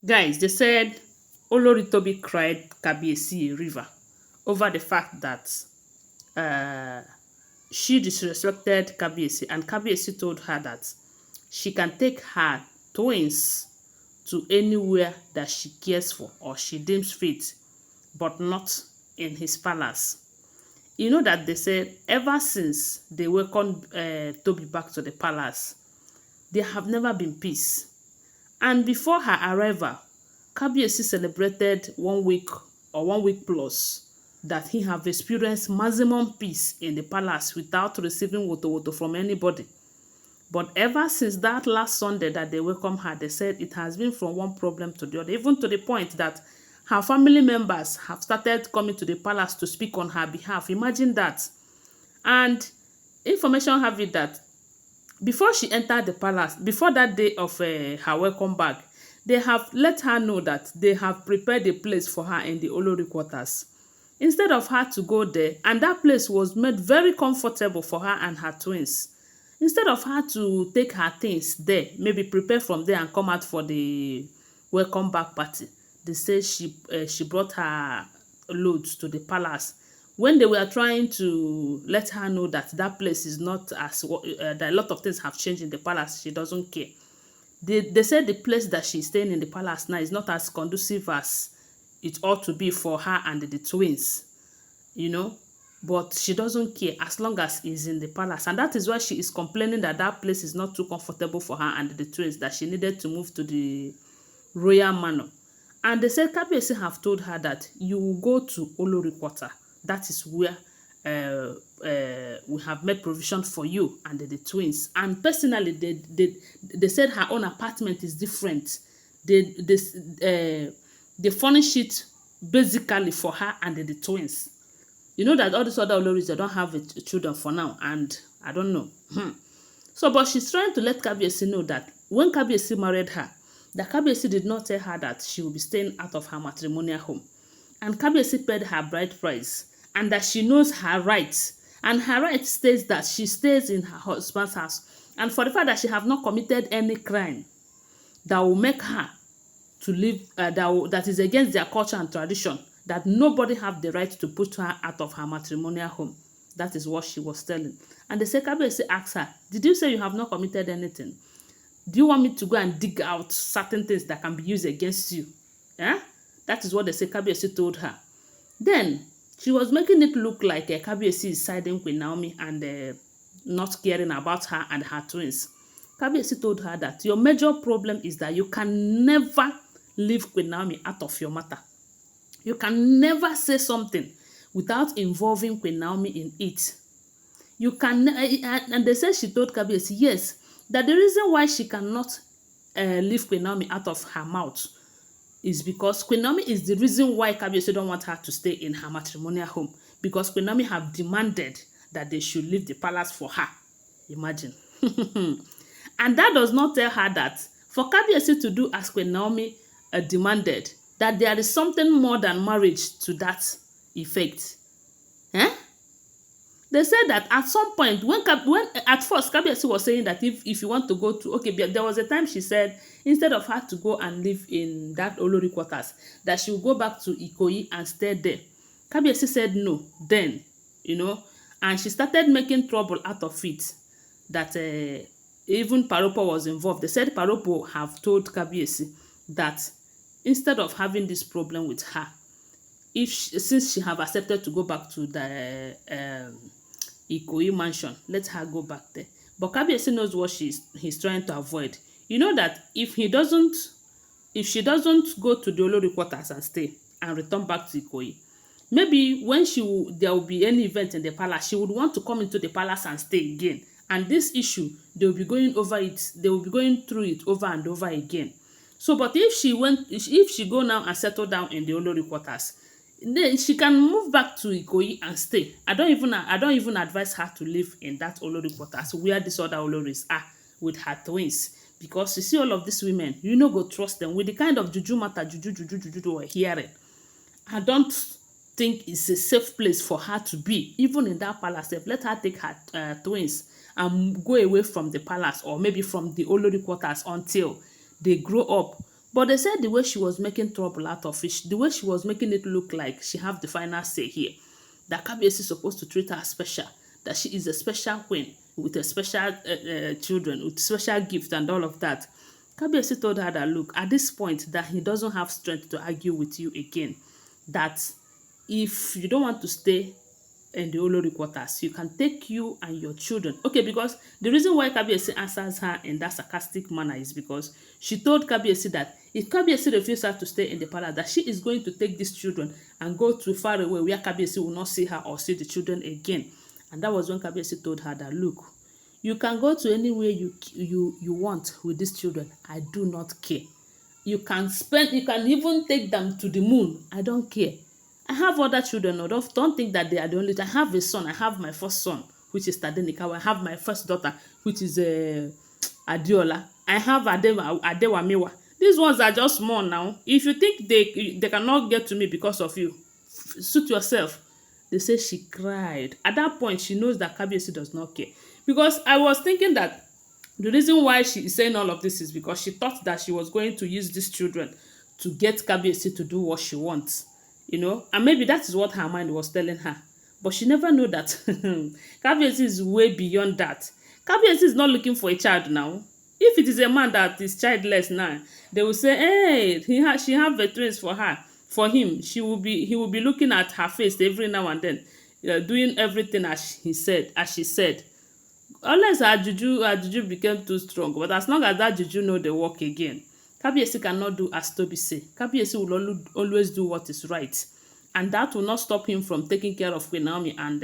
Guys, they said Olori Tobi cried Kabiyesi a river over the fact that uh, she disrespected Kabiyesi, and Kabiyesi told her that she can take her twins to anywhere that she cares for or she deems fit, but not in his palace. You know that they said ever since they welcomed Toby back to the palace, there have never been peace. And before her arrival, Kabiyesi celebrated 1 week or 1 week plus that he have experienced maximum peace in the palace without receiving woto from anybody. But ever since that last Sunday that they welcomed her, they said it has been from one problem to the other, even to the point that her family members have started coming to the palace to speak on her behalf. Imagine that. And information have it that before she entered the palace, before that day of her welcome back, they have let her know that they have prepared a place for her in the Olori quarters. Instead of her to go there, and that place was made very comfortable for her and her twins. Instead of her to take her things there, maybe prepare from there and come out for the welcome back party, they say she brought her loads to the palace. When they were trying to let her know that that place is not as that a lot of things have changed in the palace, she doesn't care. They said the place that she's staying in the palace now is not as conducive as it ought to be for her and the twins, you know. But she doesn't care as long as he's in the palace. And that is why she is complaining that that place is not too comfortable for her and the twins, that she needed to move to the royal manor. And they said Kabiyesi have told her that you will go to Olori quarter. That is where we have made provision for you and the twins. And personally, they said her own apartment is different. They furnish it basically for her and the twins. You know that all these other Olories, they don't have children for now, and I don't know. So, but she's trying to let Kabiyesi know that when Kabiyesi married her, that Kabiyesi did not tell her that she will be staying out of her matrimonial home. And Kabiyesi paid her bride price, and that she knows her rights. And her right states that she stays in her husband's house. And for the fact that she have not committed any crime that will make her to live, that is against their culture and tradition, that nobody have the right to put her out of her matrimonial home. That is what she was telling. And the Kabiyesi asked her, did you say you have not committed anything? Do you want me to go and dig out certain things that can be used against you? Yeah? That is what the Kabiyesi told her. Then, she was making it look like Kabiyesi is siding Queen Naomi and not caring about her and her twins. Kabiyesi told her that your major problem is that you can never leave Queen Naomi out of your matter. You can never say something without involving Queen Naomi in it. You can, and they said she told Kabiyesi, yes, that the reason why she cannot leave Queen Naomi out of her mouth is because Queen Naomi is the reason why Kabiyesi don't want her to stay in her matrimonial home, because Queen Naomi have demanded that they should leave the palace for her. Imagine. And that does not tell her that for Kabiyesi to do as Queen Naomi demanded, that there is something more than marriage to that effect. Eh? They said that at some point, when at first Kabiyesi was saying that if you want to go to, okay, there was a time she said instead of her to go and live in that Olori quarters, that she will go back to Ikoyi and stay there. Kabiyesi said no then, you know, and she started making trouble out of it, that even Paropo was involved. They said Paropo have told Kabiyesi that instead of having this problem with her, since she have accepted to go back to the Ikoyi mansion, let her go back there. But Kabiyesi knows what he's trying to avoid. You know that if she doesn't go to the Olori quarters and stay and return back to Ikoyi, maybe when there will be any event in the palace, she would want to come into the palace and stay again. And this issue, they will be going over it. They will be going through it over and over again. So, but if she go now and settle down in the Olori quarters, then she can move back to Ikoyi and stay. I don't even advise her to live in that Olori quarters where these other Oloris are with her twins, because you see all of these women, you no go trust them with the kind of juju we're hearing. I don't think it's a safe place for her to be, even in that palace. Let her take her twins and go away from the palace, or maybe from the Olori quarters until they grow up But they said the way she was making trouble out of it, the way she was making it look like she have the final say here, that Kabiyesi is supposed to treat her special, that she is a special queen with a special children, with special gift and all of that. Kabiyesi told her that, look, at this point, that he doesn't have strength to argue with you again, that if you don't want to stay in the Olori quarters, you can take you and your children. Okay, because the reason why Kabiyesi answers her in that sarcastic manner is because she told Kabiyesi that if Kabiyesi refuses her to stay in the palace, that she is going to take these children and go to far away where Kabiyesi will not see her or see the children again. And that was when Kabiyesi told her that, look, you can go to anywhere you want with these children. I do not care. You can even take them to the moon. I don't care. I have other children. No, don't think that they are the only. I have a son. I have my first son, which is Tadenikawo. I have my first daughter, which is Adiola. I have Adewamiwa. These ones are just small now. If you think they cannot get to me because of you, suit yourself. They say she cried. At that point, she knows that Kabiyesi does not care. Because I was thinking that the reason why she is saying all of this is because she thought that she was going to use these children to get Kabiyesi to do what she wants. You know, and maybe that is what her mind was telling her. But she never knew that Kabiyesi is way beyond that. Kabiyesi is not looking for a child now. If it is a man that is childless now, they will say, hey, she have the twins for her. For him, he will be looking at her face every now and then, doing everything as she said. Unless her juju became too strong. But as long as that juju know the work again, Kabiyesi cannot do as Tobi say. Kabiyesi will always do what is right. And that will not stop him from taking care of Queen Naomi and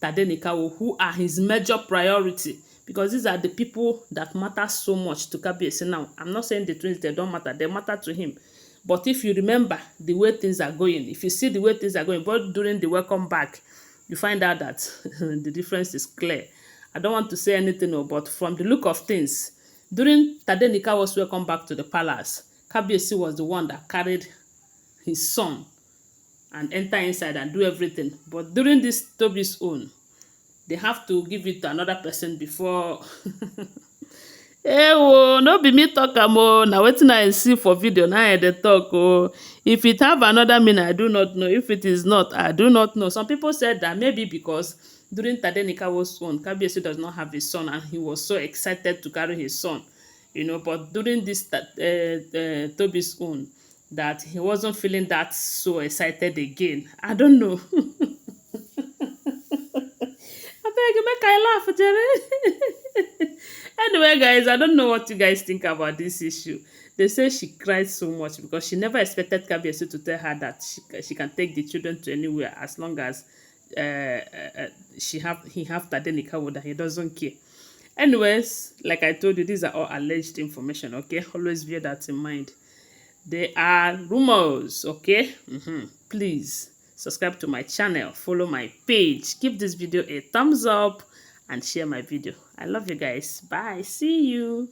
Tadenikawo, who are his major priority. Because these are the people that matter so much to Kabiyesi now. I'm not saying the twins, they don't matter. They matter to him. But if you remember the way things are going, if you see the way things are going, but during the welcome back, you find out that the difference is clear. I don't want to say anything, but from the look of things, during Tadenikawo's welcome back to the palace, Kabiyesi was the one that carried his son and enter inside and do everything. But during this Tobi's own, they have to give it to another person before. Oh, no be me talk am o. Na wetin I see for video na I dey talk o. If it have another meaning, I do not know. If it is not, I do not know. Some people said that maybe because during Tadenikawo's own, Kabiyesi does not have a son and he was so excited to carry his son. You know, but during this Tobi's own, that he wasn't feeling that so excited again. I don't know. Make I laugh, Jerry. Anyway, guys, I don't know what you guys think about this issue. They say she cried so much because she never expected Kabiyesi to tell her that she can take the children to anywhere as long as he have Tadenikawo, that he doesn't care. Anyways, like I told you, these are all alleged information, okay? Always bear that in mind. They are rumors, okay? Please subscribe to my channel, follow my page, give this video a thumbs up, and share my video. I love you guys. Bye. See you.